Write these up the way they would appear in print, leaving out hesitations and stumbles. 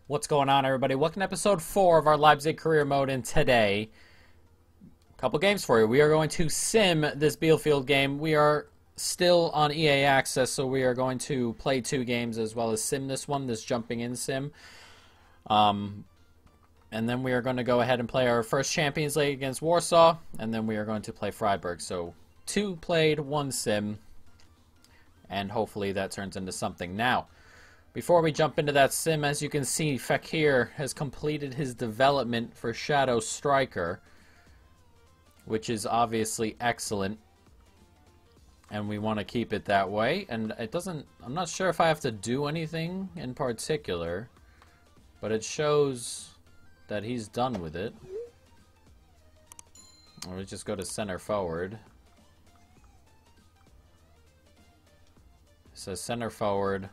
What's going on, everybody? Welcome to episode 4 of our Leipzig career mode, and today, a couple games for you. We are going to sim this Bielefeld game. We are still on EA Access, so we are going to play 2 games as well as sim this one, this jumping in sim. And then we are going to go ahead and play our first Champions League against Warsaw, and then we are going to play Freiburg. So 2 played, 1 sim, and hopefully that turns into something. Now, before we jump into that sim, as you can see, Fekir has completed his development for Shadow Striker, which is obviously excellent, and we want to keep it that way. And it doesn't, I'm not sure if I have to do anything in particular, but it shows that he's done with it. Or we just go to center forward. It says center forward.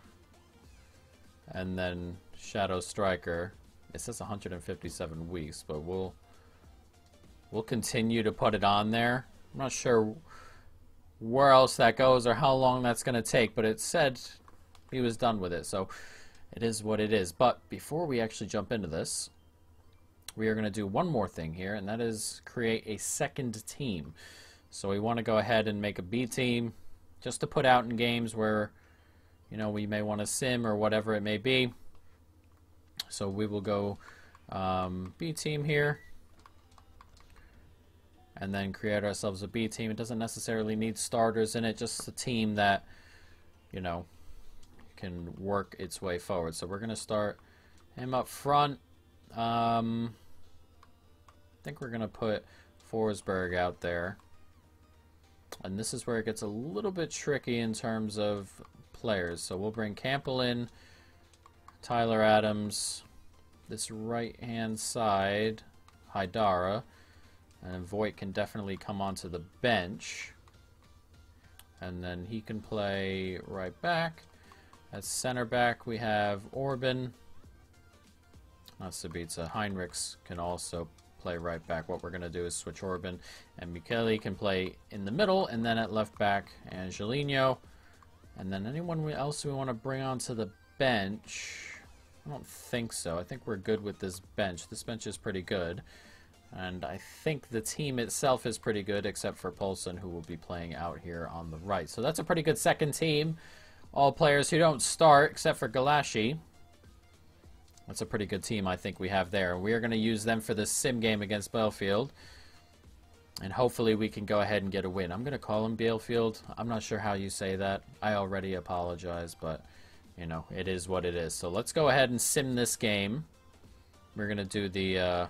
And then Shadow Striker. It says 157 weeks, but we'll continue to put it on there. I'm not sure where else that goes or how long that's going to take, but it said he was done with it, so it is what it is. But before we actually jump into this, we are going to do one more thing here, and that is create a second team. So we want to go ahead and make a B team just to put out in games where, you know, we may want to sim or whatever it may be. So we will go B team here. And then create ourselves a B team. It doesn't necessarily need starters in it. Just a team that, you know, can work its way forward. So we're going to start him up front. I think we're going to put Forsberg out there. And this is where it gets a little bit tricky in terms of players. So we'll bring Campbell in, Tyler Adams, this right hand side, Haidara, and Voigt can definitely come onto the bench, and then he can play right back. At center back we have Orban, not Sabitza. Heinrichs can also play right back. What we're going to do is switch Orban, and Michele can play in the middle, and then at left back Angelino. And then anyone else we want to bring onto the bench? I don't think so. I think we're good with this bench. This bench is pretty good. And I think the team itself is pretty good, except for Poulsen, who will be playing out here on the right. So that's a pretty good second team. All players who don't start, except for Galashi. That's a pretty good team I think we have there. We are going to use them for this sim game against Bielefeld. And hopefully we can go ahead and get a win. I'm going to call him Bielefeld. I'm not sure how you say that. I already apologize, but, you know, it is what it is. So let's go ahead and sim this game. We're going to do the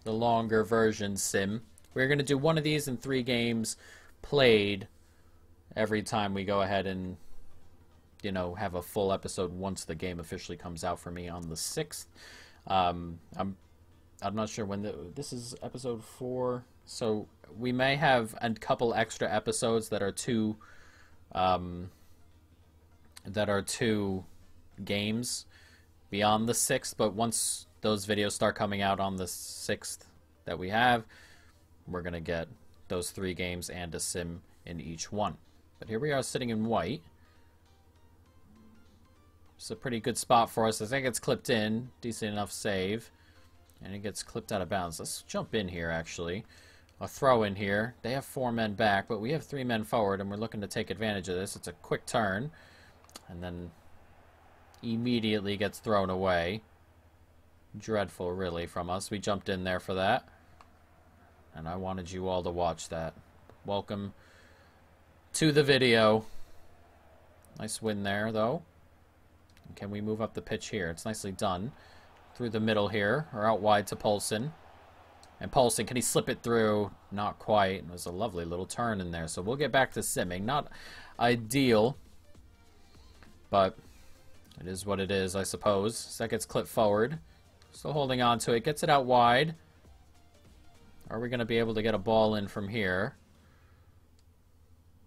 longer version sim. We're going to do one of these in 3 games played every time we go ahead and, you know, have a full episode once the game officially comes out for me on the 6th. I'm not sure when this is episode 4, so we may have a couple extra episodes that are two games beyond the 6th. But once those videos start coming out on the 6th that we have, we're gonna get those 3 games and a sim in each one. But here we are sitting in white. It's a pretty good spot for us. I think it's clipped in, decent enough save. And it gets clipped out of bounds. Let's jump in here, actually. A throw in here. They have 4 men back, but we have 3 men forward, and we're looking to take advantage of this. It's a quick turn. And then immediately gets thrown away. Dreadful, really, from us. We jumped in there for that. And I wanted you all to watch that. Welcome to the video. Nice win there, though. And can we move up the pitch here? It's nicely done. Through the middle here, or out wide to Poulsen. And Poulsen, can he slip it through? Not quite. There's a lovely little turn in there. So we'll get back to simming. Not ideal, but it is what it is, I suppose. So that gets clipped forward. Still holding on to it. Gets it out wide. Are we going to be able to get a ball in from here?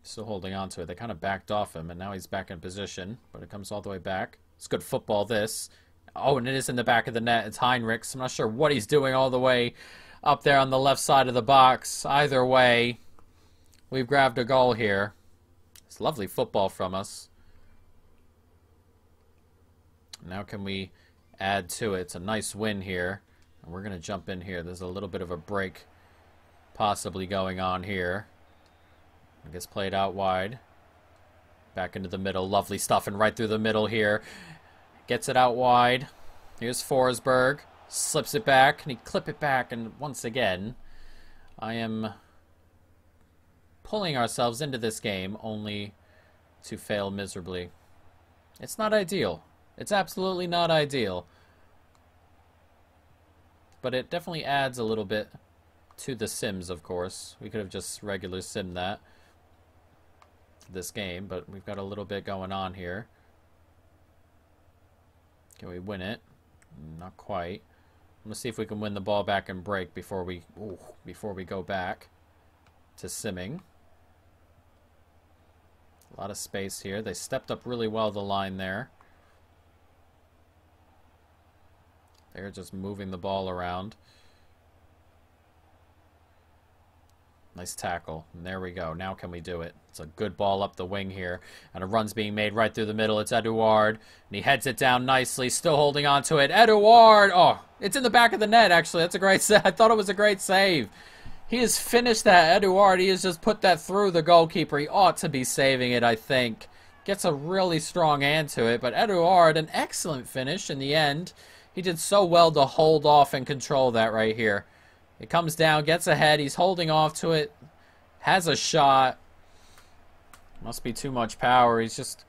Still holding on to it. They kind of backed off him, and now he's back in position. But it comes all the way back. It's good football, this. Oh, and it is in the back of the net. It's Heinrichs. I'm not sure what he's doing all the way up there on the left side of the box. Either way, we've grabbed a goal here. It's lovely football from us. Now can we add to it. It's a nice win here. And we're going to jump in here. There's a little bit of a break possibly going on here. It gets played out wide. Back into the middle. Lovely stuff, and right through the middle here. Gets it out wide. Here's Forsberg. Slips it back. Can he clip it back? And once again, I am pulling ourselves into this game only to fail miserably. It's not ideal. It's absolutely not ideal. But it definitely adds a little bit to the sims, of course. We could have just regular sim that this game, but we've got a little bit going on here. Can we win it? Not quite. I'm gonna see if we can win the ball back and break before we go back to simming. A lot of space here. They stepped up really well the line there. They're just moving the ball around. Nice tackle. And there we go. Now can we do it? It's a good ball up the wing here. And a run's being made right through the middle. It's Eduard. And he heads it down nicely. Still holding on to it. Eduard! Oh, it's in the back of the net, actually. That's a great save. I thought it was a great save. He has finished that, Eduard. He has just put that through the goalkeeper. He ought to be saving it, I think. Gets a really strong hand to it. But Eduard, an excellent finish in the end. He did so well to hold off and control that right here. It comes down, gets ahead. He's holding off to it. Has a shot. Must be too much power. He's just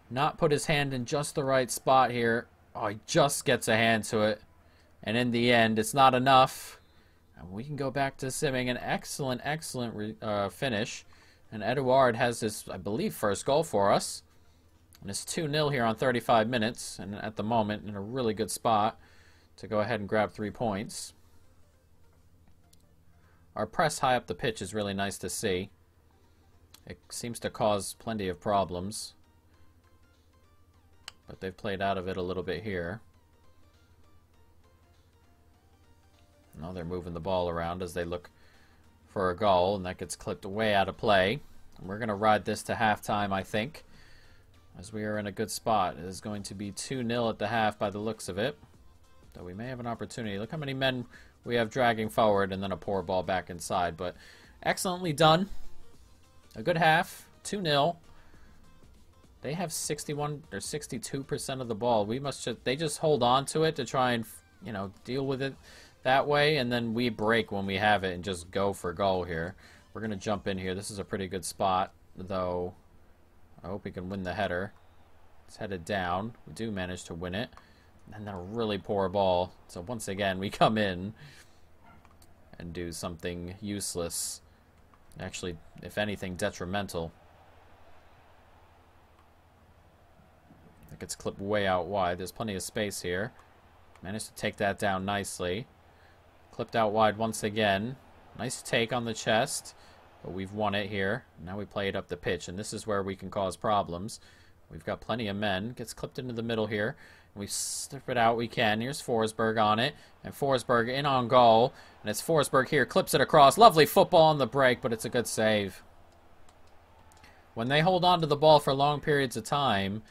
not put his hand in just the right spot here. Oh, he just gets a hand to it. And in the end, it's not enough. And we can go back to simming. An excellent, excellent finish. And Eduard has his, I believe, first goal for us. And it's 2-0 here on 35 minutes. And at the moment, in a really good spot to go ahead and grab 3 points. Our press high up the pitch is really nice to see. It seems to cause plenty of problems. But they've played out of it a little bit here. Now they're moving the ball around as they look for a goal. And that gets clipped way out of play. And we're going to ride this to halftime, I think. As we are in a good spot. It is going to be 2-0 at the half by the looks of it. Though we may have an opportunity. Look how many men we have dragging forward and then a poor ball back inside. But excellently done. A good half. 2-0. They have 61 or 62% of the ball. We must just, they just hold on to it to try and, you know, deal with it that way. And then we break when we have it and just go for goal here. We're going to jump in here. This is a pretty good spot, though. I hope we can win the header. It's headed down. We do manage to win it. And then a really poor ball. So once again, we come in and do something useless. Actually, if anything, detrimental. It gets clipped way out wide. There's plenty of space here. Managed to take that down nicely. Clipped out wide once again. Nice take on the chest. But we've won it here. Now we play it up the pitch. And this is where we can cause problems. We've got plenty of men. Gets clipped into the middle here. We strip it out, we can. Here's Forsberg on it. And Forsberg in on goal. And it's Forsberg here. Clips it across. Lovely football on the break, but it's a good save. When they hold on to the ball for long periods of time,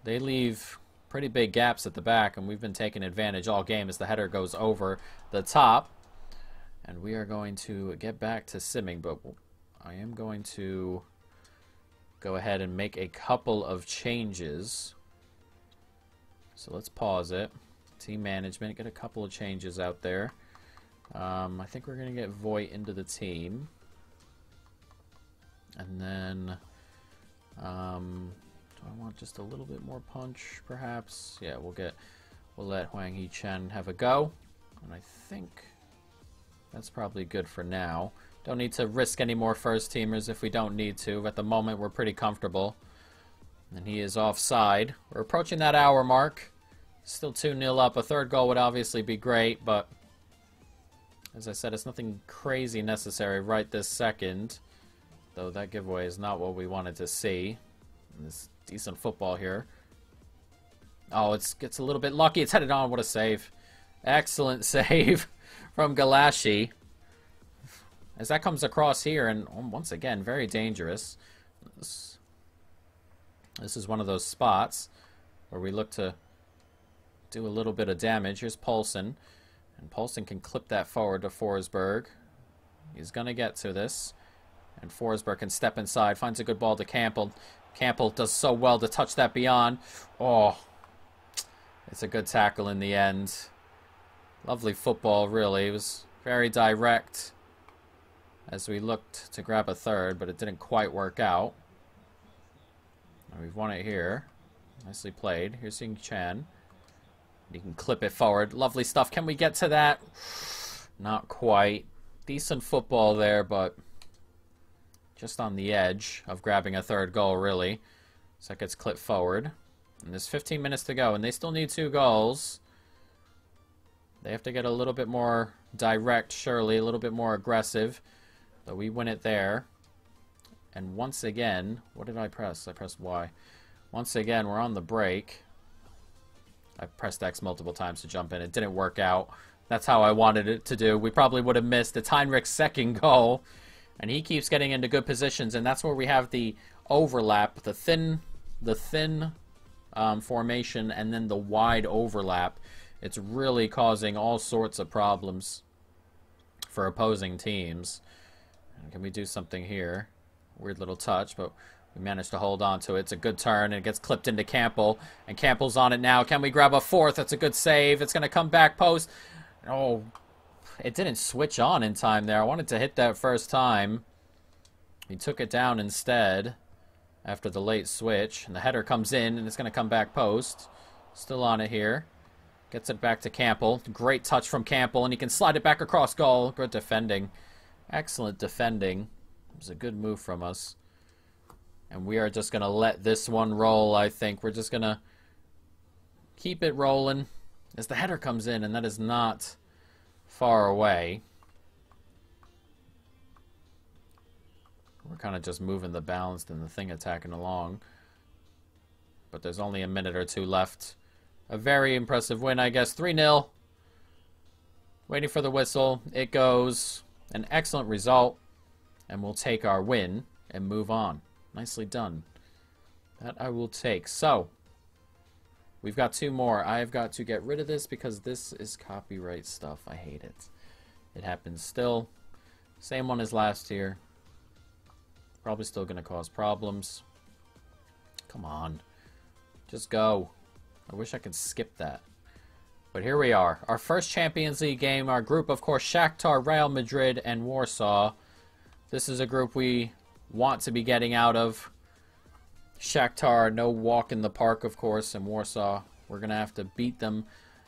they leave pretty big gaps at the back. And we've been taking advantage all game as the header goes over the top. And we are going to get back to simming. But I am going to go ahead and make a couple of changes. So let's pause it. Team management, get a couple of changes out there. I think we're going to get Voigt into the team. And then, do I want just a little bit more punch, perhaps? Yeah, we'll let Huang He-Chen have a go. And I think that's probably good for now. Don't need to risk any more first teamers if we don't need to. At the moment, we're pretty comfortable. And he is offside. We're approaching that hour mark. Still 2-0 up. A third goal would obviously be great, but as I said, it's nothing crazy necessary right this second. Though that giveaway is not what we wanted to see. And this decent football here. Oh, it gets a little bit lucky. It's headed on. What a save. Excellent save from Galashi. As that comes across here, and once again, very dangerous. This is one of those spots where we look to do a little bit of damage. Here's Poulsen. And Poulsen can clip that forward to Forsberg. He's going to get to this. And Forsberg can step inside. Finds a good ball to Campbell. Campbell does so well to touch that beyond. Oh, it's a good tackle in the end. Lovely football, really. It was very direct as we looked to grab a third, but it didn't quite work out. And we've won it here. Nicely played. Here's Ying Chan. You can clip it forward. Lovely stuff. Can we get to that? Not quite. Decent football there, but just on the edge of grabbing a third goal, really. So that gets clipped forward. And there's 15 minutes to go, and they still need 2 goals. They have to get a little bit more direct, surely, a little bit more aggressive. But we win it there. And once again, what did I press? I pressed Y. Once again, we're on the break. I pressed X multiple times to jump in. It didn't work out. That's how I wanted it to do. We probably would have missed. It's Heinrich's second goal. And he keeps getting into good positions. And that's where we have the overlap, the thin formation, and then the wide overlap. It's really causing all sorts of problems for opposing teams. And can we do something here? Weird little touch, but we managed to hold on to it. It's a good turn, and it gets clipped into Campbell. And Campbell's on it now. Can we grab a fourth? That's a good save. It's going to come back post. Oh, it didn't switch on in time there. I wanted to hit that first time. He took it down instead after the late switch. And the header comes in, and it's going to come back post. Still on it here. Gets it back to Campbell. Great touch from Campbell, and he can slide it back across goal. Good defending. Excellent defending. It was a good move from us. And we are just going to let this one roll, I think. We're just going to keep it rolling as the header comes in, and that is not far away. We're kind of just moving the balance and the thing attacking along. But there's only a minute or 2 left. A very impressive win, I guess. 3-0. Waiting for the whistle. It goes. An excellent result. And we'll take our win and move on. Nicely done. That I will take. So, we've got 2 more. I've got to get rid of this because this is copyright stuff. I hate it. It happens still. Same one as last year. Probably still going to cause problems. Come on. Just go. I wish I could skip that. But here we are. Our first Champions League game. Our group, of course, Shakhtar, Real Madrid, and Warsaw. This is a group we want to be getting out of. Shakhtar, no walk in the park, of course, and Warsaw. We're going to have to beat them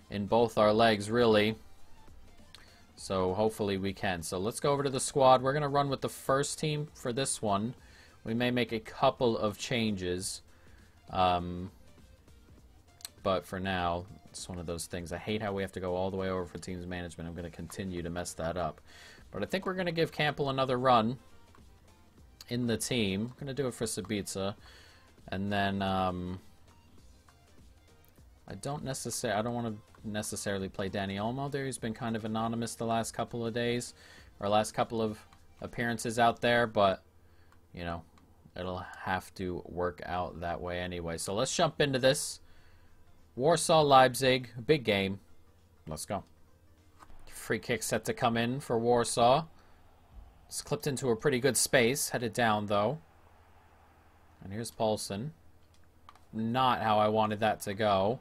in both our legs, really. So hopefully we can. So let's go over to the squad. We're going to run with the first team for this one. We may make a couple of changes. But for now, it's one of those things. I hate how we have to go all the way over for teams management. I'm going to continue to mess that up. But I think we're going to give Campbell another run in the team. I'm going to do it for Sabitzer. And then I don't want to necessarily play Danny Olmo there. He's been kind of anonymous the last couple of days, or last couple of appearances out there, but you know, it'll have to work out that way anyway. So let's jump into this. Warsaw, Leipzig, big game. Let's go. Free kick set to come in for Warsaw. It's clipped into a pretty good space. Headed down, though. And here's Poulsen. Not how I wanted that to go.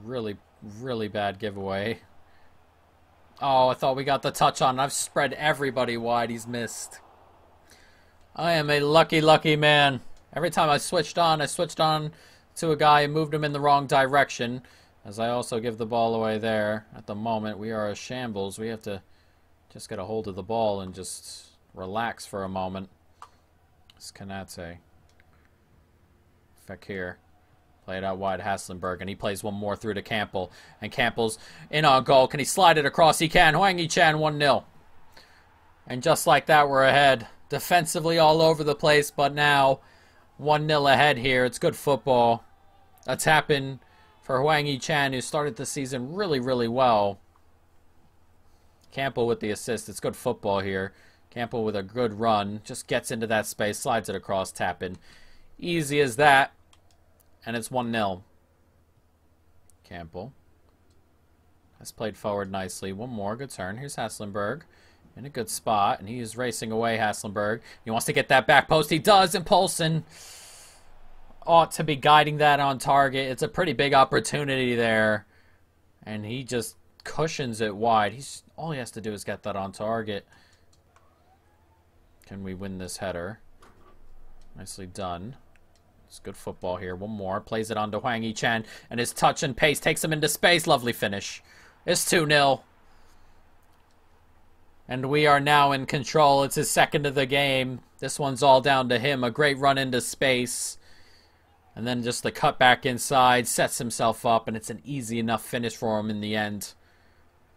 Really, really bad giveaway. Oh, I thought we got the touch on. I've spread everybody wide. He's missed. I am a lucky, lucky man. Every time I switched on to a guy and moved him in the wrong direction. As I also give the ball away there. At the moment, we are a shambles. We have to just get a hold of the ball and just relax for a moment. It's Kanate. Fekir. Play it out wide, Haslenberg, and he plays one more through to Campbell. And Campbell's in on goal. Can he slide it across? He can. Hwang Hee-chan, 1-0. And just like that, we're ahead. Defensively all over the place, but now 1-0 ahead here. It's good football. A tap-in for Hwang Hee-chan, who started the season really, really well. Campbell with the assist. It's good football here. Campbell with a good run. Just gets into that space, slides it across, tap-in. Easy as that. And it's 1-0. Campbell has played forward nicely. One more. Good turn. Here's Haslenberg in a good spot, and he is racing away, Haslenberg. He wants to get that back post. He does, and Poulsen ought to be guiding that on target. It's a pretty big opportunity there, and he just cushions it wide. All he has to do is get that on target. Can we win this header? Nicely done. It's good football here. One more. Plays it on to Hwang Hee-chan, and his touch and pace takes him into space. Lovely finish. It's 2-0. And we are now in control. It's his second of the game. This one's all down to him. A great run into space. And then just the cut back inside. Sets himself up, and it's an easy enough finish for him in the end.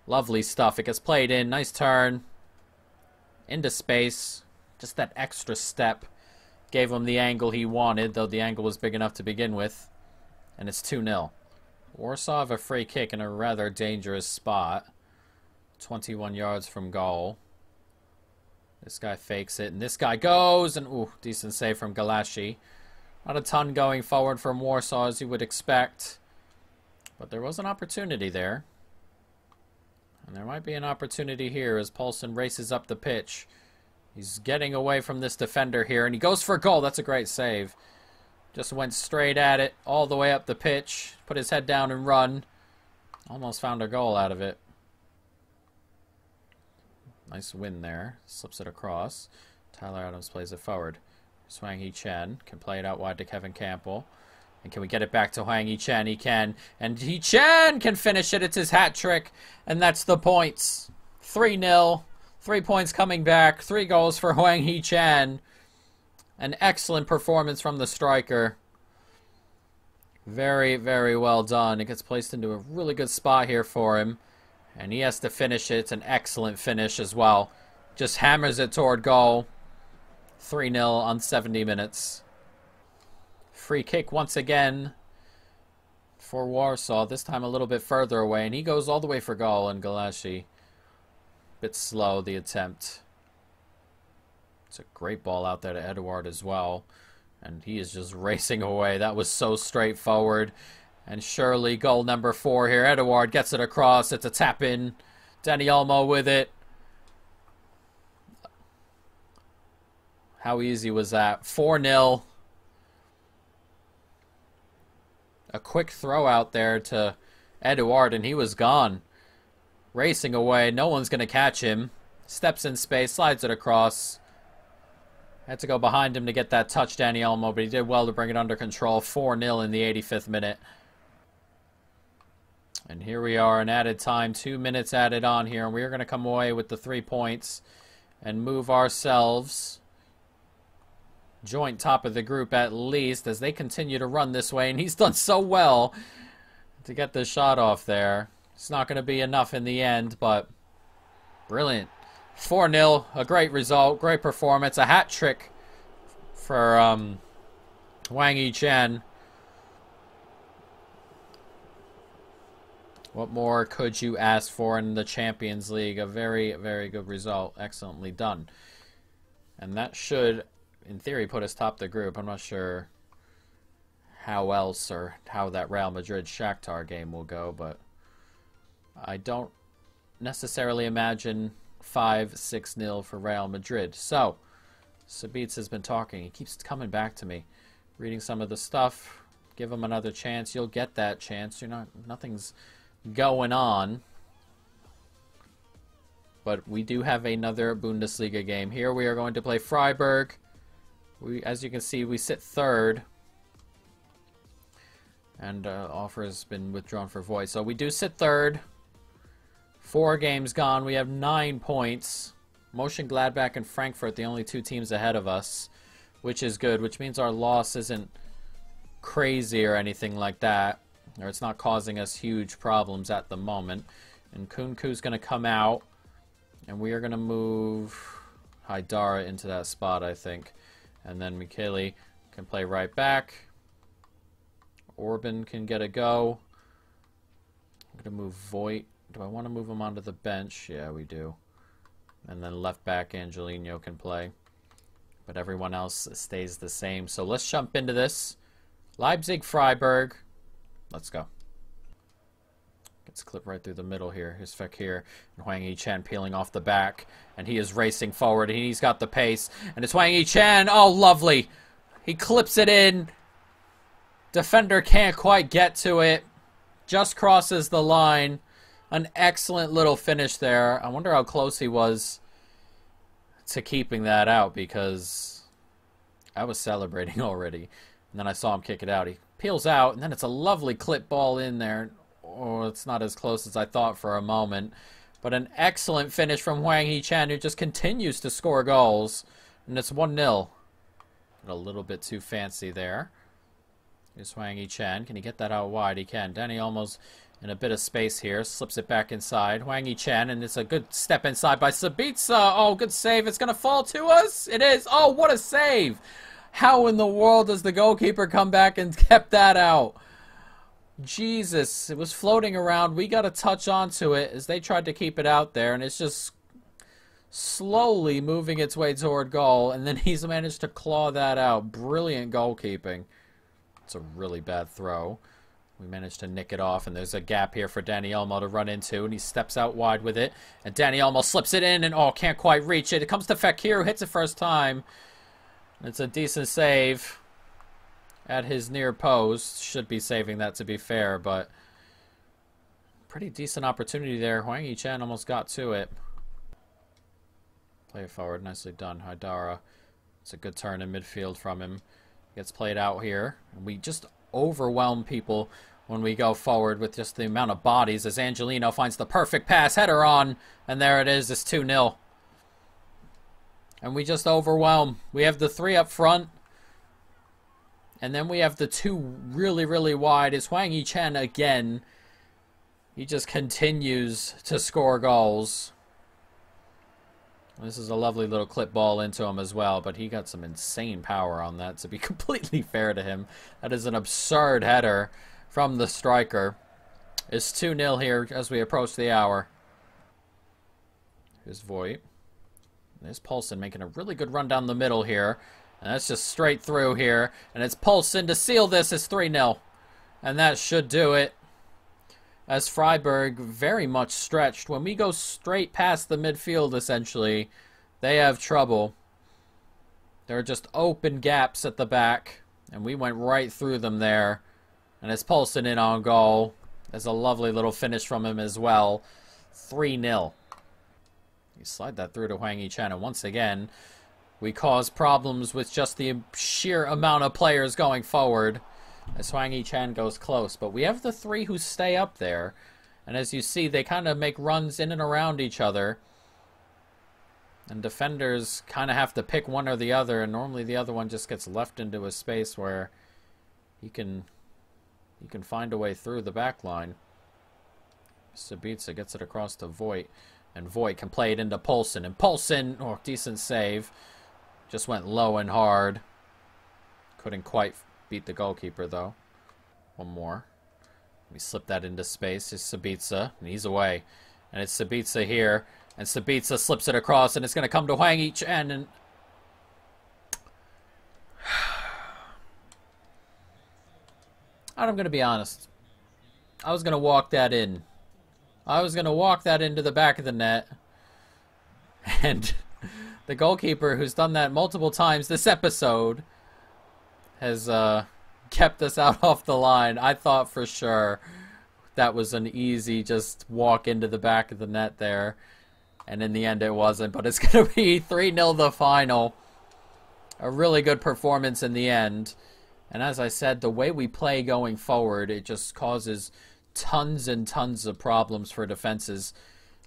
Lovely stuff. It gets played in. Nice turn. Into space. Just that extra step. Gave him the angle he wanted, though the angle was big enough to begin with. And it's 2-0. Warsaw have a free kick in a rather dangerous spot. 21 yards from goal. This guy fakes it, and this guy goes, and ooh, decent save from Galashi. Not a ton going forward from Warsaw, as you would expect. But there was an opportunity there. And there might be an opportunity here as Poulsen races up the pitch. He's getting away from this defender here, and he goes for a goal. That's a great save. Just went straight at it, all the way up the pitch. Put his head down and run. Almost found a goal out of it. Nice win there. Slips it across. Tyler Adams plays it forward. Hwang Hee-chan can play it out wide to Kevin Campbell. And can we get it back to Hwang Hee-chan? He can. And Hee-chan can finish it. It's his hat trick. And that's the points. 3-0. 3 points coming back. 3 goals for Hwang Hee-chan. An excellent performance from the striker. Very, very well done. It gets placed into a really good spot here for him. And he has to finish it. It's an excellent finish as well. Just hammers it toward goal. 3-0 on 70 minutes. Free kick once again for Warsaw. This time a little bit further away. And he goes all the way for goal. And Galashi, bit slow, the attempt. It's a great ball out there to Edouard as well. And he is just racing away. That was so straightforward. And surely goal number 4 here. Edouard gets it across. It's a tap in. Danny Olmo with it. How easy was that? 4-0. A quick throw out there to Edouard, and he was gone. Racing away. No one's going to catch him. Steps in space. Slides it across. Had to go behind him to get that touch, Danny Olmo, but he did well to bring it under control. 4-0 in the 85th minute. And here we are in added time. 2 minutes added on here. And we are going to come away with the 3 points and move ourselves joint top of the group at least as they continue to run this way. And he's done so well to get the shot off there. It's not going to be enough in the end, but brilliant. 4-0, a great result, great performance, a hat trick for Hwang Hee-chan. What more could you ask for in the Champions League? A very, very good result. Excellently done. And that should, in theory, put us top of the group. I'm not sure how else or how that Real Madrid-Shakhtar game will go, but I don't necessarily imagine 5-6-0 for Real Madrid. So, Sabitz has been talking. He keeps coming back to me, reading some of the stuff. Give him another chance. You'll get that chance. Nothing's going on. But we do have another Bundesliga game. Here we are going to play Freiburg. As you can see, we sit third. And offer has been withdrawn for void. So we do sit third. 4 games gone. We have 9 points. Mönchengladbach and Frankfurt, the only 2 teams ahead of us, which is good, which means our loss isn't crazy or anything like that, or it's not causing us huge problems at the moment. And Kunku's going to come out, and we are going to move Haidara into that spot, I think. And then Michele can play right back. Orban can get a go. I'm going to move Voigt. Do I want to move him onto the bench? Yeah, we do. And then left back Angelino can play. But everyone else stays the same. So let's jump into this. Leipzig, Freiburg. Let's go. Gets clipped right through the middle here. Here's Fekir and Hwang Hee-chan peeling off the back. And he is racing forward. And he's got the pace. And it's Hwang Hee-chan. Oh, lovely. He clips it in. Defender can't quite get to it. Just crosses the line. An excellent little finish there. I wonder how close he was to keeping that out, because I was celebrating already. And then I saw him kick it out. He peels out, and then it's a lovely clip ball in there. Oh, it's not as close as I thought for a moment. But an excellent finish from Hwang Hee-chan, who just continues to score goals. And it's 1-0. A little bit too fancy there. Here's Hwang Hee-chan. Can he get that out wide? He can. Danny almost in a bit of space here. Slips it back inside. Hwang Hee-chan, and it's a good step inside by Sabitzer. Oh, good save. It's going to fall to us. It is. Oh, what a save. How in the world does the goalkeeper come back and kept that out? Jesus. It was floating around. We got to touch onto it as they tried to keep it out there, and it's just slowly moving its way toward goal, and then he's managed to claw that out. Brilliant goalkeeping. It's a really bad throw. We managed to nick it off, and there's a gap here for Danny Olmo to run into, and he steps out wide with it, and Danny Olmo slips it in, and oh, can't quite reach it. It comes to Fekir, who hits it first time. It's a decent save at his near post. Should be saving that, to be fair, but pretty decent opportunity there. Hwang Hee-chan almost got to it. Play it forward. Nicely done, Haidara. It's a good turn in midfield from him. Gets played out here. And we just overwhelm people when we go forward with just the amount of bodies, as Angelino finds the perfect pass. Header on. And there it is. It's 2-0. And we just overwhelm. We have the 3 up front. And then we have the 2 really, really wide. It's Hwang Hee-chan again. He just continues to score goals. This is a lovely little clip ball into him as well, but he got some insane power on that, to be completely fair to him. That is an absurd header from the striker. It's 2-0 here as we approach the hour. Here's Voigt. There's Poulsen making a really good run down the middle here. And that's just straight through here. And it's Poulsen to seal this. It's 3-0. And that should do it, as Freiburg very much stretched. When we go straight past the midfield, essentially, they have trouble. There are just open gaps at the back, and we went right through them there. And it's Poulsen in on goal. There's a lovely little finish from him as well. 3-0. You slide that through to Hwang Hee-chan, and once again, we cause problems with just the sheer amount of players going forward, as Hwang Hee-chan goes close. But we have the 3 who stay up there. And as you see, they kind of make runs in and around each other. And defenders kind of have to pick one or the other. And normally the other one just gets left into a space where he can find a way through the back line. Sabitzer gets it across to Voigt. And Voigt can play it into Poulsen. And Poulsen, oh, decent save. Just went low and hard. Couldn't quite beat the goalkeeper, though. One more. We slip that into space. It's Sabitzer, and he's away. And it's Sabitzer here. And Sabitzer slips it across, and it's going to come to Hwang Hee-chan. And I'm going to be honest. I was going to walk that in. I was going to walk that into the back of the net. And the goalkeeper, who's done that multiple times this episode, has kept us out off the line. I thought for sure that was an easy just walk into the back of the net there. And in the end it wasn't. But it's going to be 3-0 the final. A really good performance in the end. And as I said, the way we play going forward, it just causes tons and tons of problems for defenses.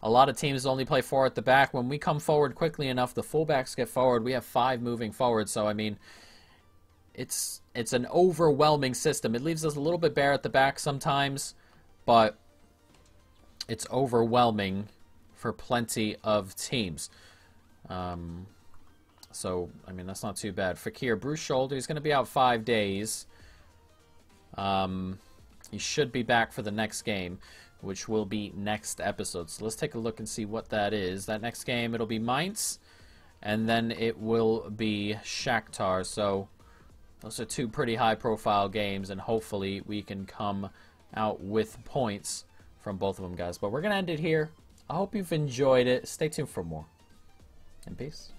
A lot of teams only play 4 at the back. When we come forward quickly enough, the fullbacks get forward. We have 5 moving forward. So, I mean, it's an overwhelming system. It leaves us a little bit bare at the back sometimes, but it's overwhelming for plenty of teams. So, I mean, that's not too bad. Fekir, bruised shoulder. He's going to be out 5 days. He should be back for the next game, which will be next episode. So let's take a look and see what that is. That next game, it'll be Mainz, and then it will be Shakhtar. So those are 2 pretty high-profile games, and hopefully we can come out with points from both of them, guys. But we're going to end it here. I hope you've enjoyed it. Stay tuned for more. And peace.